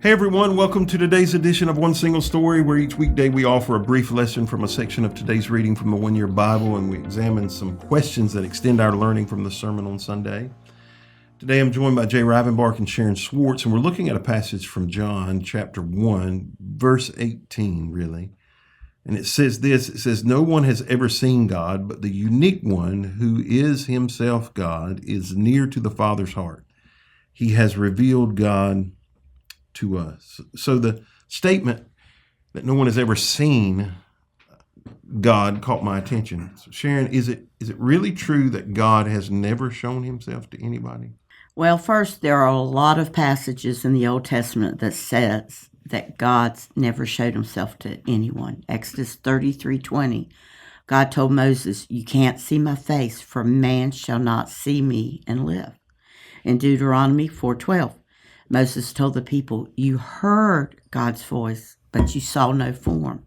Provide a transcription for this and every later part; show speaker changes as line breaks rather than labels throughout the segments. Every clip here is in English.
Hey everyone, welcome to today's edition of One Single Story, where each weekday we offer a brief lesson from a section of today's reading from the one-year Bible, and we examine some questions that extend our learning from the sermon on Sunday. Today I'm joined by Rivenbark and Sharon Schwartz, and we're looking at a passage from John chapter 1, verse 18, really. And it says this, it says, "No one has ever seen God, but the unique one who is himself God is near to the Father's heart. He has revealed God to us." So the statement that no one has ever seen God caught my attention. So Sharon, is it really true that God has never shown himself to anybody?
Well, first, there are a lot of passages in the Old Testament that says that God's never showed himself to anyone. Exodus 33:20, God told Moses, "You can't see my face, for man shall not see me and live." In Deuteronomy 4:12, Moses told the people, "You heard God's voice, but you saw no form."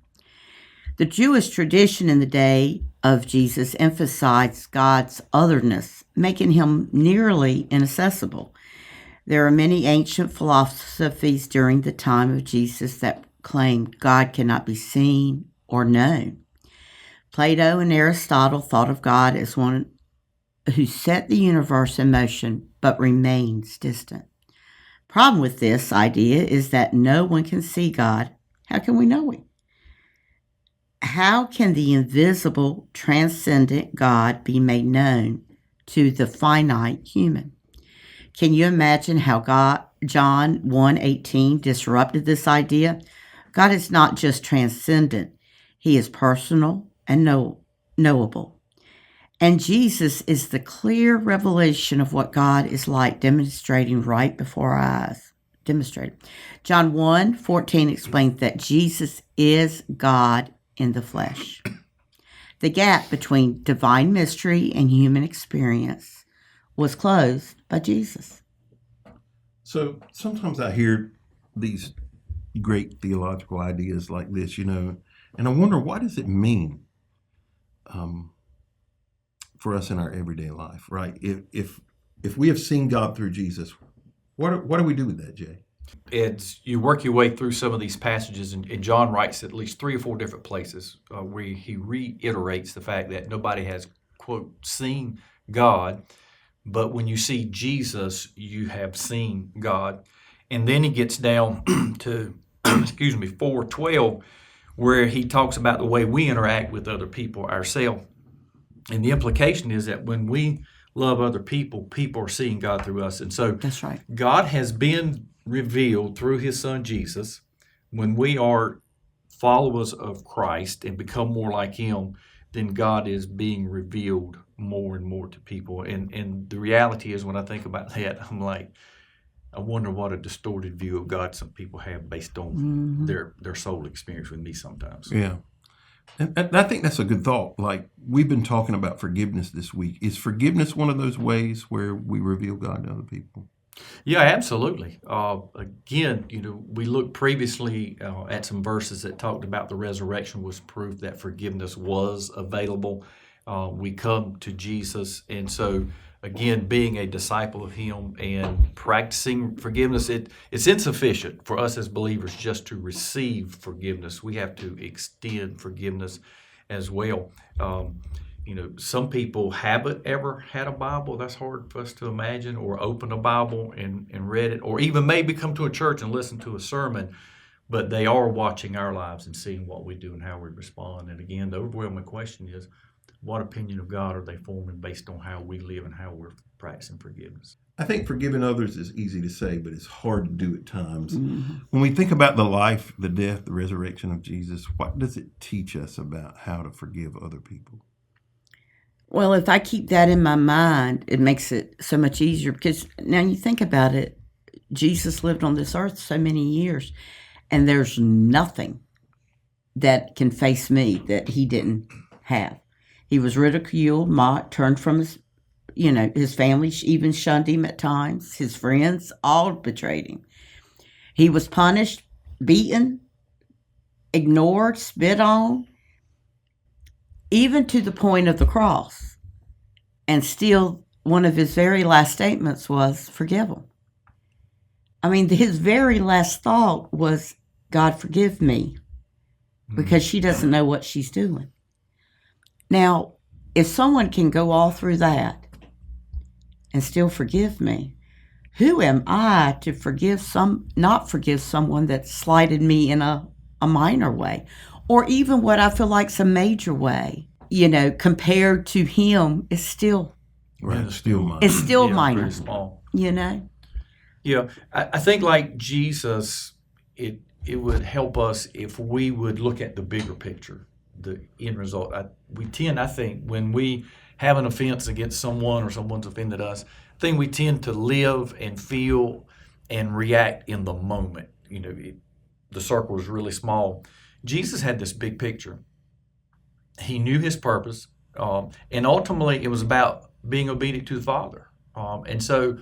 The Jewish tradition in the day of Jesus emphasized God's otherness, making him nearly inaccessible. There are many ancient philosophies during the time of Jesus that claimed God cannot be seen or known. Plato and Aristotle thought of God as one who set the universe in motion but remains distant. Problem with this idea is that no one can see God. How can we know him? How can the invisible, transcendent God be made known to the finite human? Can you imagine how John 1:18 disrupted this idea? God is not just transcendent, he is personal and knowable. And Jesus is the clear revelation of what God is like, demonstrating right before our eyes. John 1:14 explains that Jesus is God in the flesh. The gap between divine mystery and human experience was closed by Jesus.
So sometimes I hear these great theological ideas like this, and I wonder, what does it mean for us in our everyday life, right? If we have seen God through Jesus, what do we do with that, Jay?
You work your way through some of these passages, and John writes at least 3 or 4 different places where he reiterates the fact that nobody has, quote, seen God, but when you see Jesus, you have seen God. And then he gets down to, 4:12, where he talks about the way we interact with other people ourselves. And the implication is that when we love other people, people are seeing God through us. And so
That's right.
God has been revealed through his son Jesus. When we are followers of Christ and become more like him, then God is being revealed more and more to people. And the reality is, when I think about that, I'm like, I wonder what a distorted view of God some people have based on their soul experience with me sometimes.
Yeah. And I think that's a good thought. Like, we've been talking about forgiveness this week. Is forgiveness one of those ways where we reveal God to other people?
Yeah, absolutely. Again, we looked previously at some verses that talked about the resurrection was proof that forgiveness was available. We come to Jesus, and so again, being a disciple of him and practicing forgiveness, it's insufficient for us as believers just to receive forgiveness. We have to extend forgiveness as well. Some people haven't ever had a Bible. That's hard for us to imagine, or open a Bible and read it, or even maybe come to a church and listen to a sermon, but they are watching our lives and seeing what we do and how we respond. And again, the overwhelming question is, what opinion of God are they forming based on how we live and how we're practicing forgiveness?
I think forgiving others is easy to say, but it's hard to do at times. When we think about the life, the death, the resurrection of Jesus, what does it teach us about how to forgive other people?
Well, if I keep that in my mind, it makes it so much easier, because now you think about it, Jesus lived on this earth so many years, and there's nothing that can face me that he didn't have. He was ridiculed, mocked, turned from his family even shunned him at times. His friends all betrayed him. He was punished, beaten, ignored, spit on, even to the point of the cross. And still, one of his very last statements was, "Forgive them." I mean, his very last thought was, God, forgive me, because she doesn't know what she's doing. Now, if someone can go all through that and still forgive me, who am I to not forgive someone that slighted me in a minor way, or even what I feel like's a major way? Compared to him, it's still
Right.
Yeah,
Still minor.
it's still
Yeah,
minor.
pretty small.
Yeah,
I think like Jesus, it would help us if we would look at the bigger picture, the end result. I think, when we have an offense against someone or someone's offended us, I think we tend to live and feel and react in the moment. The circle is really small. Jesus had this big picture. He knew his purpose, and ultimately it was about being obedient to the Father. And so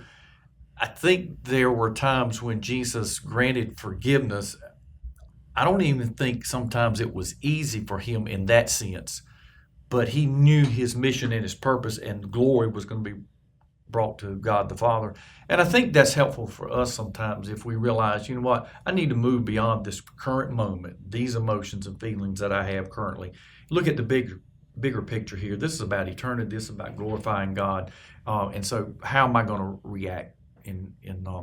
I think there were times when Jesus granted forgiveness. I don't even think sometimes it was easy for him in that sense, but he knew his mission and his purpose, and glory was going to be brought to God the Father. And I think that's helpful for us sometimes if we realize, what, I need to move beyond this current moment, these emotions and feelings that I have currently. Look at the bigger picture here. This is about eternity. This is about glorifying God. And so how am I going to react in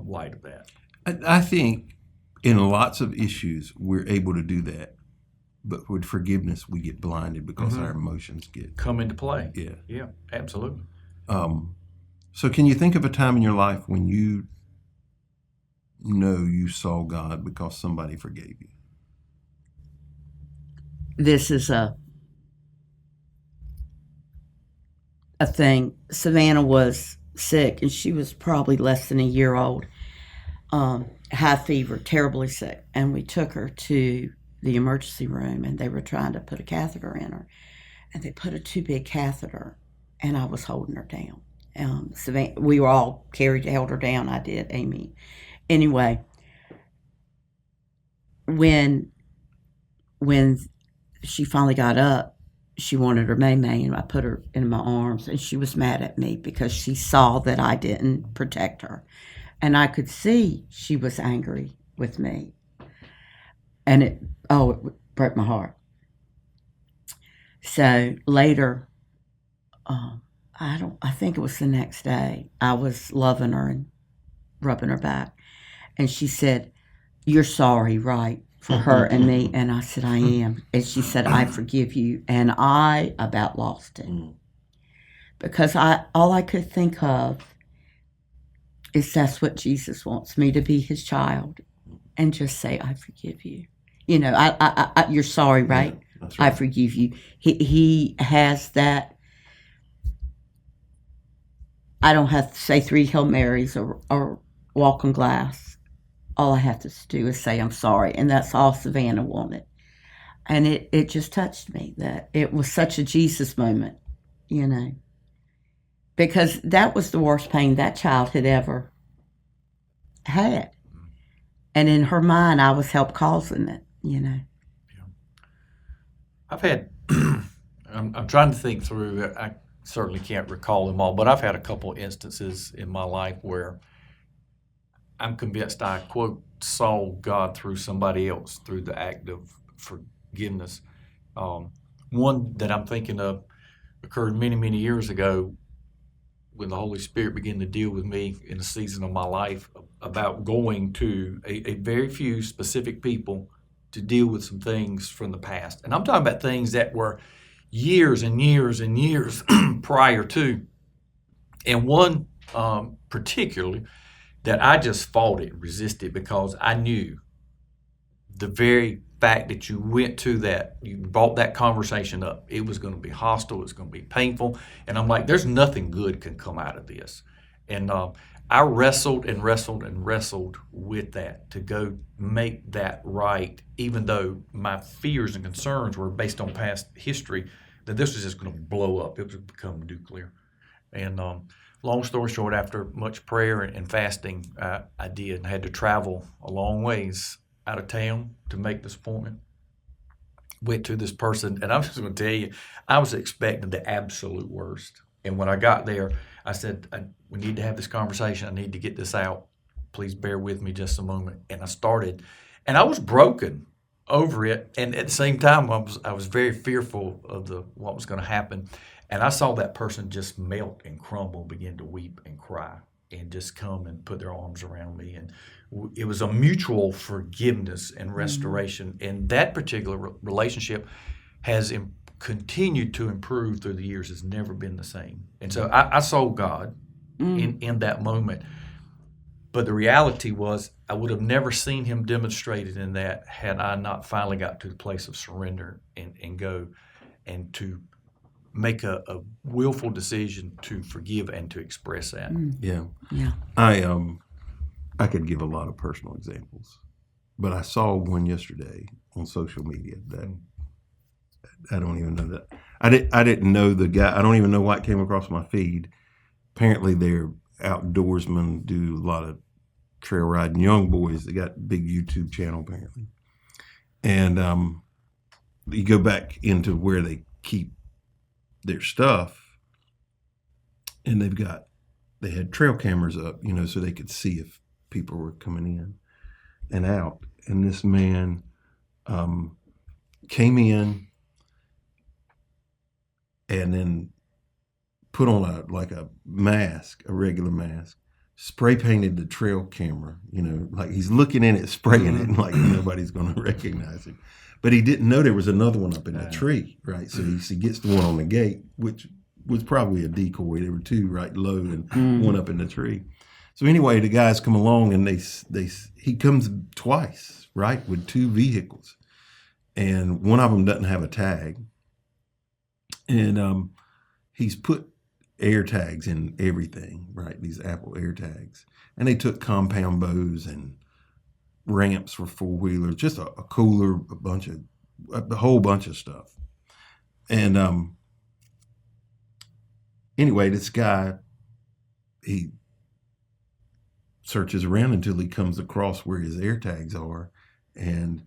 light of that?
I think in lots of issues, we're able to do that. But with forgiveness, we get blinded because our emotions get...
Come into play.
Yeah.
Yeah, absolutely.
So can you think of a time in your life when you know you saw God because somebody forgave you?
this is a thing. Savannah was sick, and she was probably less than a year old. High fever, terribly sick, and we took her to the emergency room, and they were trying to put a catheter in her, and they put a too big catheter, and I was holding her down. Savannah, we were all held her down. I did, Amy. Anyway, when she finally got up, she wanted her May, and I put her in my arms, and she was mad at me because she saw that I didn't protect her. And I could see she was angry with me. And it broke my heart. So later, I think it was the next day, I was loving her and rubbing her back. And she said, "You're sorry, right, for her and me?" And I said, "I am." And she said, "I forgive you." And I about lost it. Because all I could think of is that's what Jesus wants me to be, his child, and just say, "I forgive you." You're sorry, right?
Yeah, that's right.
I forgive you. He has that. I don't have to say 3 Hail Marys or walk on glass. All I have to do is say, "I'm sorry." And that's all Savannah wanted. And it just touched me that it was such a Jesus moment, because that was the worst pain that child had ever had. And in her mind, I was help causing it,
Yeah. I've had, I'm trying to think through, I certainly can't recall them all, but I've had a couple instances in my life where I'm convinced I, quote, saw God through somebody else through the act of forgiveness. One that I'm thinking of occurred many, many years ago when the Holy Spirit began to deal with me in a season of my life about going to a very few specific people to deal with some things from the past. And I'm talking about things that were years and years and years prior to. And one particularly that I just fought it, resisted, because I knew the very fact that you went to that, you brought that conversation up, it was going to be hostile, it was going to be painful. And I'm like, there's nothing good can come out of this. And I wrestled and wrestled and wrestled with that to go make that right, even though my fears and concerns were based on past history, that this was just going to blow up. It would become nuclear. And long story short, after much prayer and fasting, I did and had to travel a long ways out of town to make this appointment. Went to this person, and I'm just going to tell you, I was expecting the absolute worst. And when I got there, I said, we need to have this conversation. I need to get this out please bear with me just a moment. And I started, and I was broken over it. And at the same time, I was very fearful of what was going to happen. And I saw that person just melt and crumble, begin to weep and cry, and just come and put their arms around me. And it was a mutual forgiveness and restoration. And that particular relationship has continued to improve through the years. It's never been the same. And so I saw God in that moment. But the reality was I would have never seen him demonstrated in that had I not finally got to the place of surrender and go and to make a willful decision to forgive and to express that.
Yeah.
Yeah.
I could give a lot of personal examples, but I saw one yesterday on social media that I don't even know that. I didn't know the guy. I don't even know why it came across my feed. Apparently they're outdoorsmen, do a lot of trail riding, young boys. They got a big YouTube channel apparently. And you go back into where they keep their stuff, and they had trail cameras up, so they could see if people were coming in and out. And this man came in and then put on a mask, a regular mask, spray painted the trail camera, like he's looking in it, spraying it, like nobody's going to recognize him. But he didn't know there was another one up in the tree, right? So he gets the one on the gate, which was probably a decoy. There were two right low and one up in the tree. So anyway, the guys come along and he comes twice, right, with two vehicles. And one of them doesn't have a tag. And he's put air tags in everything, right, these Apple air tags. And they took compound bows and ramps for four-wheelers, just a cooler, a whole bunch of stuff. And anyway, this guy, he searches around until he comes across where his air tags are, and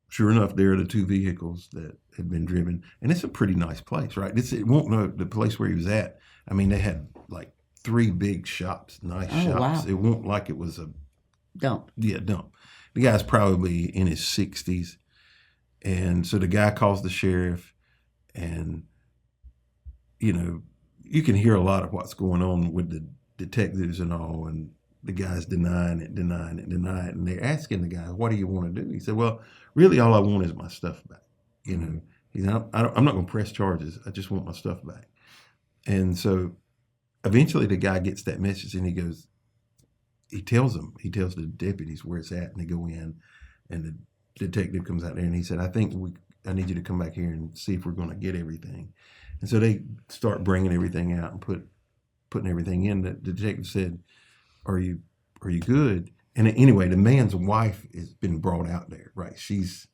sure enough, there are the two vehicles that had been driven. And it's a pretty nice place, right? It won't know the place where he was at. I mean, they had like 3 big shops, nice shops. Wow. It won't like it was a
dump.
Yeah, dump. The guy's probably in his 60s. And so the guy calls the sheriff, and, you can hear a lot of what's going on with the detectives and all, and the guy's denying it. And they're asking the guy, what do you want to do? He said, well, really all I want is my stuff back. He said, I'm not going to press charges. I just want my stuff back. And so eventually the guy gets that message, and he tells the deputies where it's at, and they go in, and the detective comes out there, and he said, I need you to come back here and see if we're going to get everything. And so they start bringing everything out and putting everything in. The detective said, are you good? And anyway, the man's wife has been brought out there, right? She's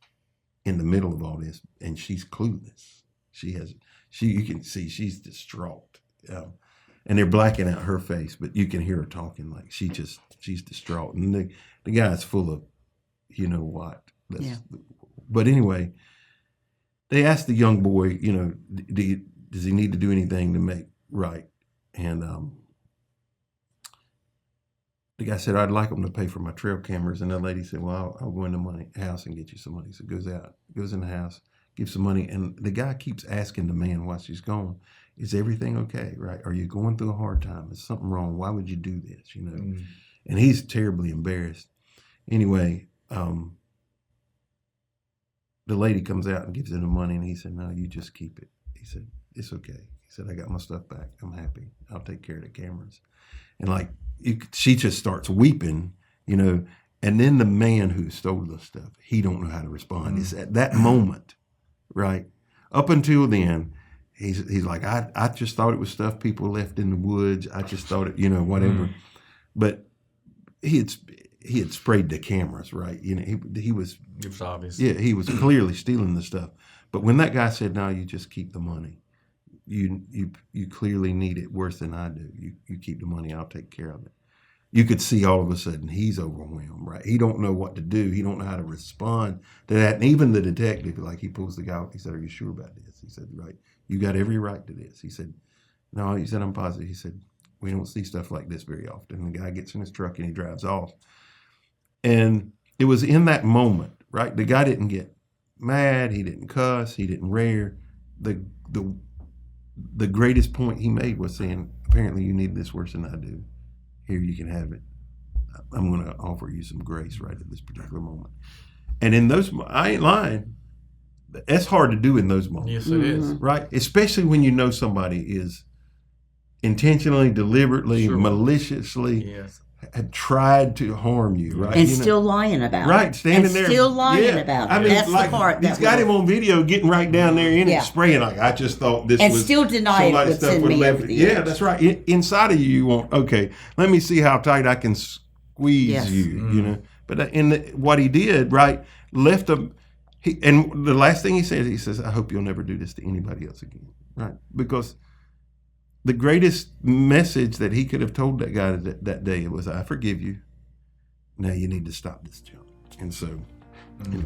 in the middle of all this, and she's clueless. You can see she's distraught. And they're blacking out her face, but you can hear her talking like she's distraught. And the guy's full of, what. But anyway, they asked the young boy, does he need to do anything to make right? And the guy said, I'd like him to pay for my trail cameras. And the lady said, well, I'll go in the house and get you some money. So goes in the house, gives some money. And the guy keeps asking the man while she's gone, is everything okay, right? Are you going through a hard time? Is something wrong? Why would you do this, And he's terribly embarrassed. Anyway, the lady comes out and gives him the money, and he said, no, you just keep it. He said, it's okay. He said, I got my stuff back. I'm happy. I'll take care of the cameras. And she just starts weeping, and then the man who stole the stuff, he don't know how to respond. It's at that moment, right? Up until then, he's like, I just thought it was stuff people left in the woods. I just thought it, whatever. But he had sprayed the cameras, right? He was.
It was obvious.
Yeah, he was clearly stealing the stuff. But when that guy said, no, you just keep the money. You clearly need it worse than I do. You keep the money, I'll take care of it. You could see all of a sudden he's overwhelmed, right? He don't know what to do. He don't know how to respond to that. And even the detective, he pulls the guy up. He said, are you sure about this? He said, right. You got every right to this. He said, no. He said, I'm positive. He said, We don't see stuff like this very often. The guy gets in his truck and he drives off. And it was in that moment, right? The guy didn't get mad. He didn't cuss. He didn't rail. The greatest point he made was saying, apparently you need this worse than I do. Here, you can have it. I'm going to offer you some grace right at this particular moment. And in those, I ain't lying. That's hard to do in those moments.
Yes, it is.
Right? Especially when you know somebody is intentionally, deliberately,
Sure.
maliciously
Yes.
had tried to harm you, right?
And
You know?
still lying about it.
Right, standing
and
there.
still lying
Yeah.
about it.
I mean,
That's
like,
the part
he's
that
got
was-
him on video getting right down there in
Yeah.
it, spraying like, I just thought this
And
was
still deny it
somebody's
would
stuff
send
would
me
left
over
it.
the
Yeah,
edge.
that's right. Inside of you want, okay, let me see how tight I can squeeze
Yes.
you, you know. But what he did, right, left him. And the last thing he says, I hope you'll never do this to anybody else again, right? Because the greatest message that he could have told that guy that day was, I forgive you. Now you need to stop this junk. And so, anyway.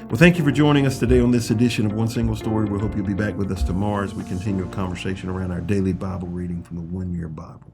Well, thank you for joining us today on this edition of One Single Story. We hope you'll be back with us tomorrow as we continue a conversation around our daily Bible reading from the One Year Bible.